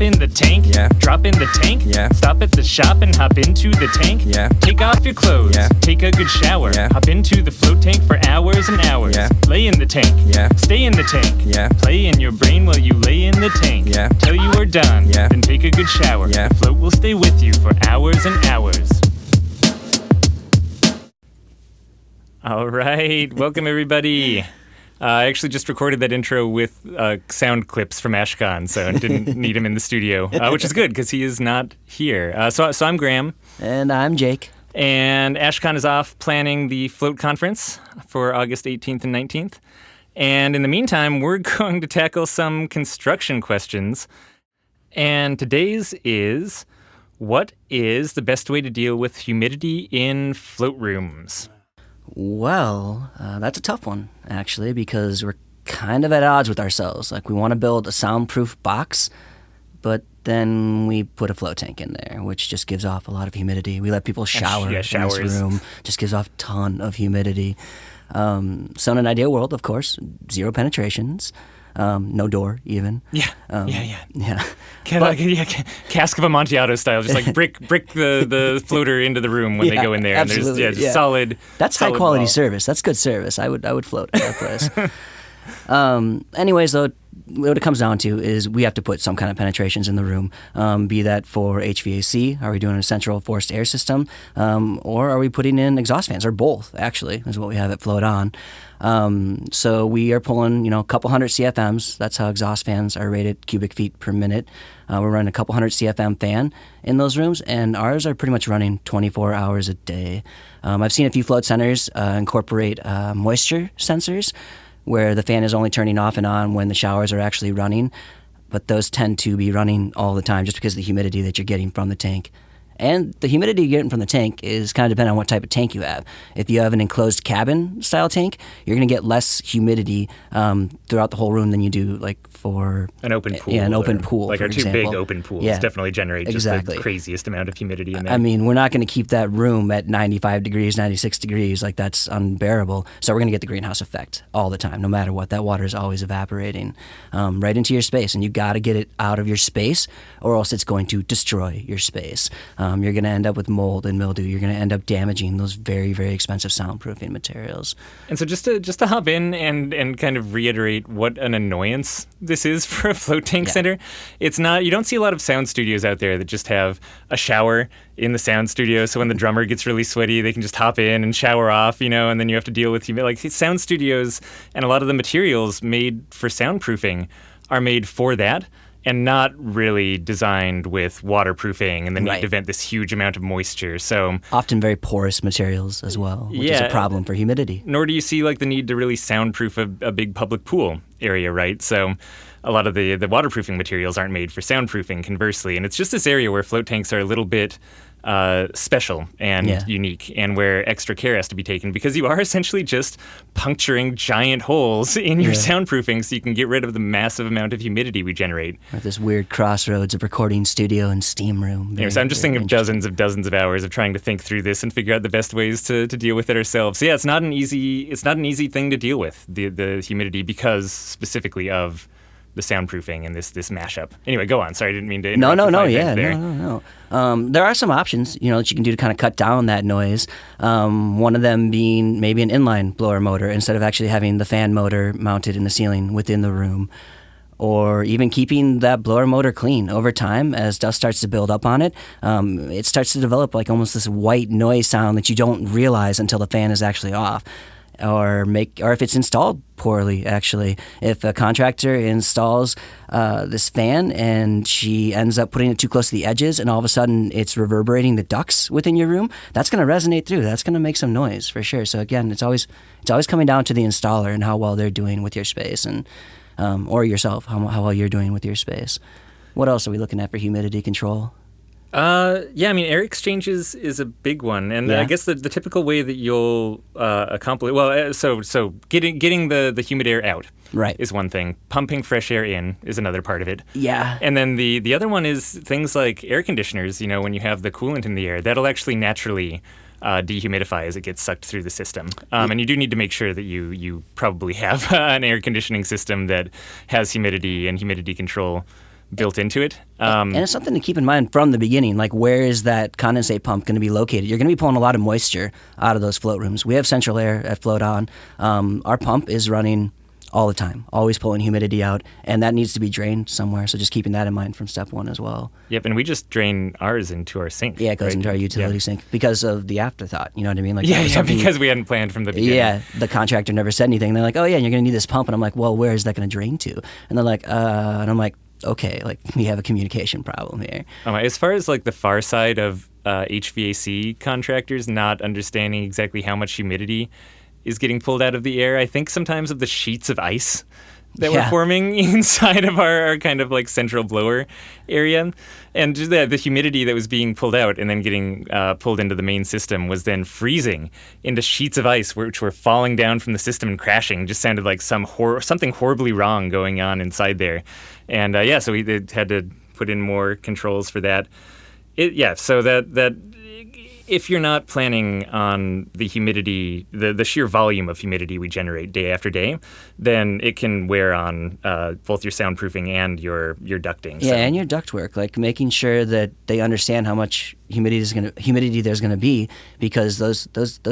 Hop in the tank, Yeah. Drop in the tank, Yeah. Stop at the shop and hop into the tank, Yeah. Take off your clothes, Yeah. Take a good shower, Yeah. Hop into the float tank for hours and hours, Yeah. Lay in the tank, Yeah. Stay in the tank, Yeah. Play in your brain while you lay in the tank, Yeah. Till you are done, Yeah. Then take a good shower, Yeah. The float will stay with you for hours and hours. All right, welcome everybody. I actually just recorded that intro with sound clips from Ashkahn, so I didn't need him in the studio, which is good because he is not here. So I'm Graham. And I'm Jake. And Ashkahn is off planning the Float Conference for August 18th and 19th. And in the meantime, we're going to tackle some construction questions. And today's is, what is the best way to deal with humidity in float rooms? Well, that's a tough one, actually, because we're kind of at odds with ourselves. Like, we want to build a soundproof box, but then we put a float tank in there, which just gives off a lot of humidity. We let people shower in this room, just gives off a ton of humidity. So in an ideal world, of course, 0 penetrations, no door even. Yeah. Cask of Amontillado style, just like brick the floater into the room when they go in there. Absolutely, and there's solid. That's solid high quality wall. service. That's good service. I would float at that place. Anyways, though, what it comes down to is we have to put some kind of penetrations in the room, be that for HVAC, are we doing a central forced air system, or are we putting in exhaust fans, or both, actually, is what we have at Float On. So we are pulling, a couple hundred CFMs. That's how exhaust fans are rated, cubic feet per minute. We're running a couple hundred CFM fan in those rooms, and ours are pretty much running 24 hours a day. I've seen a few float centers incorporate moisture sensors, where the fan is only turning off and on when the showers are actually running, but those tend to be running all the time just because of the humidity that you're getting from the tank. And the humidity you're getting from the tank is kind of dependent on what type of tank you have. If you have an enclosed cabin style tank, you're going to get less humidity throughout the whole room than you do like for an open pool. Yeah, an open pool. Like for our two example. big open pools Yeah, definitely generate just exactly. the craziest amount of humidity in there. I mean, we're not going to keep that room at 95 degrees, 96 degrees. Like, that's unbearable. So we're going to get the greenhouse effect all the time, no matter what. That water is always evaporating right into your space, and you got to get it out of your space, or else it's going to destroy your space. You're going to end up with mold and mildew. You're going to end up damaging those very, very expensive soundproofing materials. And so just to hop in and kind of reiterate what an annoyance this is for a float tank center, it's not, you don't see a lot of sound studios out there that just have a shower in the sound studio, so when the drummer gets really sweaty, they can just hop in and shower off, and then you have to deal with like sound studios, and a lot of the materials made for soundproofing are made for that, and not really designed with waterproofing and the need to vent this huge amount of moisture. So often very porous materials as well, which is a problem for humidity. Nor do you see like the need to really soundproof a big public pool area, right? So a lot of the waterproofing materials aren't made for soundproofing, conversely. And it's just this area where float tanks are a little bit special and unique, and where extra care has to be taken, because you are essentially just puncturing giant holes in your soundproofing so you can get rid of the massive amount of humidity we generate. At this weird crossroads of recording studio and steam room. So I'm just thinking of dozens of hours of trying to think through this and figure out the best ways to deal with it ourselves. So yeah, it's not an easy thing to deal with, the humidity, because specifically of the soundproofing and this mashup. Anyway, go on. Sorry, I didn't mean to interrupt. No. There are some options, that you can do to kind of cut down that noise. One of them being maybe an inline blower motor instead of actually having the fan motor mounted in the ceiling within the room. Or even keeping that blower motor clean. Over time, as dust starts to build up on it, it starts to develop like almost this white noise sound that you don't realize until the fan is actually off. Or if it's installed poorly, actually. If a contractor installs this fan and she ends up putting it too close to the edges, and all of a sudden it's reverberating the ducts within your room, that's going to resonate through. That's going to make some noise for sure. So again, it's always coming down to the installer and how well they're doing with your space, and or yourself, how well you're doing with your space. What else are we looking at for humidity control? Air exchanges is a big one, and I guess the typical way that you'll accomplish so getting the humid air out is one thing. Pumping fresh air in is another part of it. Yeah. And then the other one is things like air conditioners. When you have the coolant in the air, that'll actually naturally dehumidify as it gets sucked through the system. And you do need to make sure that you probably have an air conditioning system that has humidity and humidity control built into it. And it's something to keep in mind from the beginning, like where is that condensate pump going to be located? You're going to be pulling a lot of moisture out of those float rooms. We have central air at Float On. Our pump is running all the time, always pulling humidity out, and that needs to be drained somewhere. So just keeping that in mind from step one as well. Yep, and we just drain ours into our sink. Yeah, it goes into our utility sink because of the afterthought. You know what I mean? Like because we hadn't planned from the beginning. Yeah, the contractor never said anything. They're like, oh yeah, you're going to need this pump, and I'm like, well, where is that going to drain to? And they're like, and I'm like, okay, like we have a communication problem here. As far as like the far side of HVAC contractors not understanding exactly how much humidity is getting pulled out of the air, I think sometimes of the sheets of ice that were forming inside of our kind of like central blower area. And just the humidity that was being pulled out and then getting pulled into the main system was then freezing into sheets of ice which were falling down from the system and crashing. Just sounded like something horribly wrong going on inside there. And so we had to put in more controls for that. So that if you're not planning on the humidity, the sheer volume of humidity we generate day after day, then it can wear on both your soundproofing and your ducting. Yeah, and your ductwork, like making sure that they understand how much humidity there's going to be, because those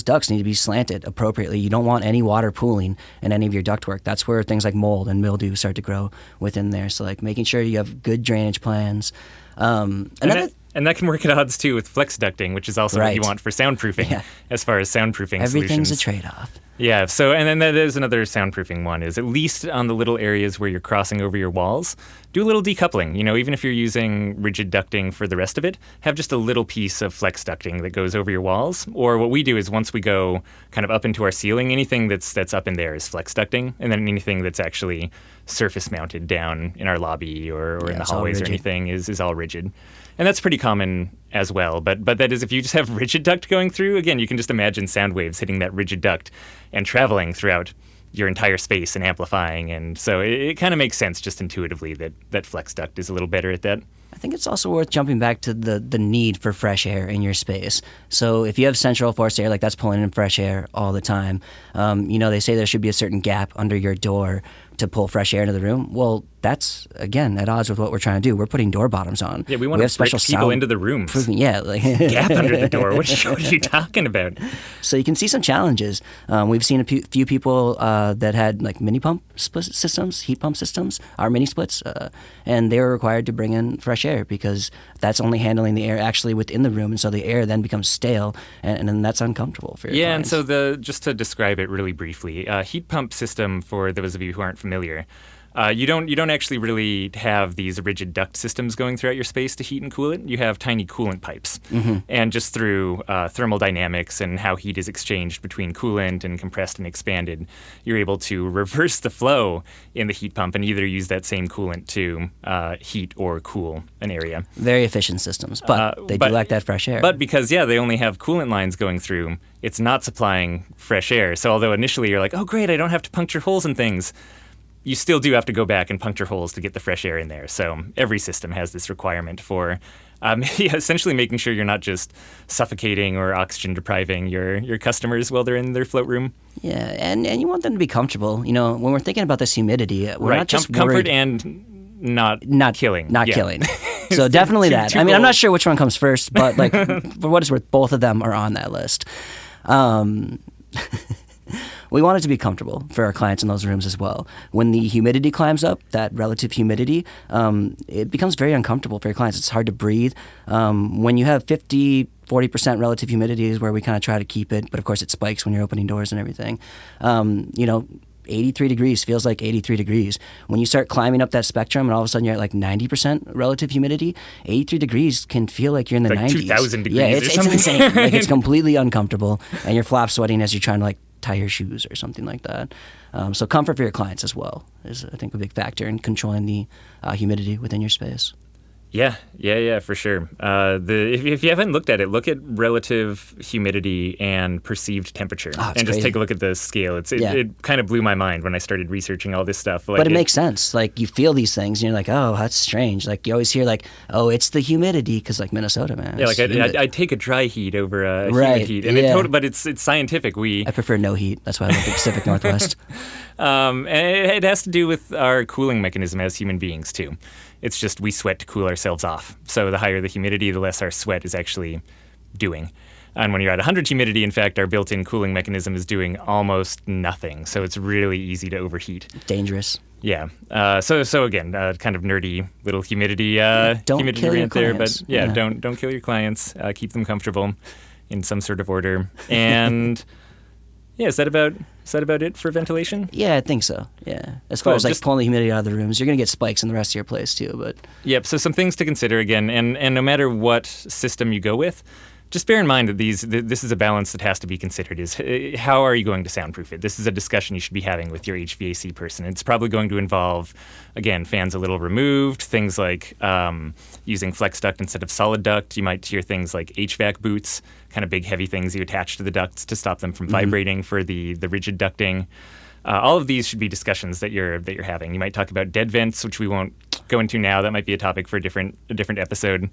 ducts need to be slanted appropriately. You don't want any water pooling in any of your ductwork. That's where things like mold and mildew start to grow within there. So like making sure you have good drainage plans. And that can work at odds, too, with flex ducting, which is also what you want for soundproofing, as far as soundproofing Everything's solutions. a trade-off. Yeah, so, and then that is another soundproofing one, is at least on the little areas where you're crossing over your walls, do a little decoupling. Even if you're using rigid ducting for the rest of it, have just a little piece of flex ducting that goes over your walls. Or what we do is once we go kind of up into our ceiling, anything that's up in there is flex ducting, and then anything that's actually surface mounted down in our lobby or in the hallways or anything is all rigid. And that's pretty common as well. But that is, if you just have rigid duct going through, again, you can just imagine sound waves hitting that rigid duct and traveling throughout your entire space and amplifying. And so it kind of makes sense just intuitively that flex duct is a little better at that. I think it's also worth jumping back to the need for fresh air in your space. So if you have central forced air, like that's pulling in fresh air all the time, they say there should be a certain gap under your door to pull fresh air into the room. Well, that's, again, at odds with what we're trying to do. We're putting door bottoms on. Yeah, we want to special people into the rooms. Yeah. Like gap under the door. What are you talking about? So you can see some challenges. We've seen a few people that had like mini pump systems, heat pump systems, our mini splits, and they were required to bring in fresh air because that's only handling the air actually within the room, and so the air then becomes stale, and then that's uncomfortable for your clients. And so just to describe it really briefly, heat pump system, for those of you who aren't familiar, you don't actually really have these rigid duct systems going throughout your space to heat and cool it. You have tiny coolant pipes. Mm-hmm. And just through thermal dynamics and how heat is exchanged between coolant and compressed and expanded, you're able to reverse the flow in the heat pump and either use that same coolant to heat or cool an area. Very efficient systems, but they do lack that fresh air. But because, they only have coolant lines going through, it's not supplying fresh air. So although initially you're like, oh, great, I don't have to puncture holes and things, you still do have to go back and puncture holes to get the fresh air in there. So every system has this requirement for essentially making sure you're not just suffocating or oxygen depriving your customers while they're in their float room. Yeah, and you want them to be comfortable. When we're thinking about this humidity, we're not just comfort worried. And not killing. Not killing. So definitely that. I'm not sure which one comes first, but like for what it's worth, both of them are on that list. We want it to be comfortable for our clients in those rooms as well. When the humidity climbs up, that relative humidity, it becomes very uncomfortable for your clients. It's hard to breathe. When you have 40% relative humidity is where we kind of try to keep it, but of course it spikes when you're opening doors and everything. 83 degrees feels like 83 degrees. When you start climbing up that spectrum and all of a sudden you're at like 90% relative humidity, 83 degrees can feel like you're in the 90s. 2,000 degrees yeah, or it's something. insane. Like it's completely uncomfortable and you're flop sweating as you're trying to like tie your shoes or something like that. So comfort for your clients as well is, I think, a big factor in controlling the humidity within your space. Yeah, for sure. If you haven't looked at it, look at relative humidity and perceived temperature, it's and just crazy. take a look at the scale. It kind of blew my mind when I started researching all this stuff. Like, But it makes sense. Like, you feel these things, and you're like, oh, that's strange. Like, you always hear, like, oh, it's the humidity, because, like, Minnesota, man. Yeah, like it's humid. I'd take a dry heat over a Right, humid heat, and yeah. but it's scientific. I prefer no heat. That's why I live in the Pacific Northwest. And it has to do with our cooling mechanism as human beings too. It's just we sweat to cool ourselves off. So the higher the humidity, the less our sweat is actually doing. And when you're at 100 humidity, in fact, our built-in cooling mechanism is doing almost nothing. So it's really easy to overheat. Dangerous. Yeah. So again, kind of nerdy little humidity Don't humidity kill your rant there, clients. but yeah, Yeah. don't kill your clients. Keep them comfortable in some sort of order. And yeah, is that about it for ventilation? Yeah, I think so. Yeah. As Cool, far as, like, just- pulling the humidity out of the rooms, you're going to get spikes in the rest of your place, too. But Yep. So some things to consider again, and no matter what system you go with, just bear in mind that this is a balance that has to be considered. Is how are you going to soundproof it? This is a discussion you should be having with your HVAC person. It's probably going to involve, again, fans a little removed, things like using flex duct instead of solid duct. You might hear things like HVAC boots, kind of big heavy things you attach to the ducts to stop them from vibrating for the rigid ducting. All of these should be discussions that you're having. You might talk about dead vents, which we won't go into now. That might be a topic for a different episode.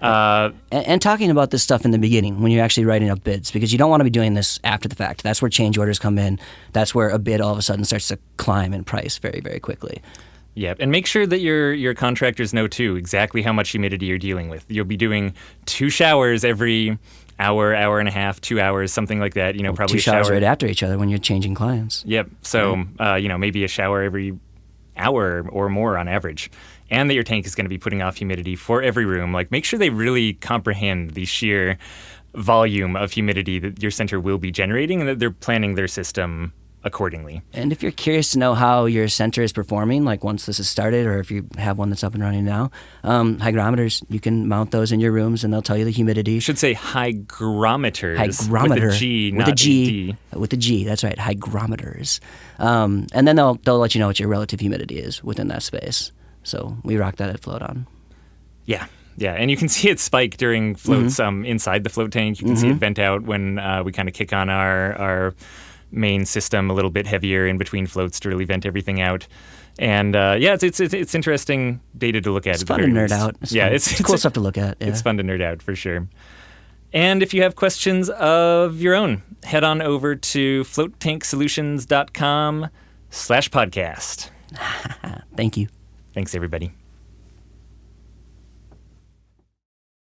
and talking about this stuff in the beginning when you're actually writing up bids, because you don't want to be doing this after the fact. That's where change orders come in. That's where a bid all of a sudden starts to climb in price very, very quickly. Yeah, and make sure that your contractors know too exactly how much humidity you're dealing with. You'll be doing 2 showers every hour, hour and a half, 2 hours, something like that. Probably 2 a shower showers right after each other when you're changing clients. Yep. So maybe a shower every hour or more on average, and that your tank is going to be putting off humidity for every room. Like, make sure they really comprehend the sheer volume of humidity that your center will be generating, and that they're planning their system accordingly. And if you're curious to know how your center is performing, like once this is started, or if you have one that's up and running now, hygrometers, you can mount those in your rooms, and they'll tell you the humidity. You should say hygrometers. Hygrometer. With a G, with not a G. a D. With a G, that's right, hygrometers. And then they'll let you know what your relative humidity is within that space. So we rock that at Float On. Yeah, and you can see it spike during floats inside the float tank. You can see it vent out when we kind of kick on our main system a little bit heavier in between floats to really vent everything out. And it's interesting data to look at. It's fun to nerd out. It's cool stuff to look at. Yeah. It's fun to nerd out for sure. And if you have questions of your own, head on over to floatanksolutions.com/podcast. Thank you. Thanks, everybody.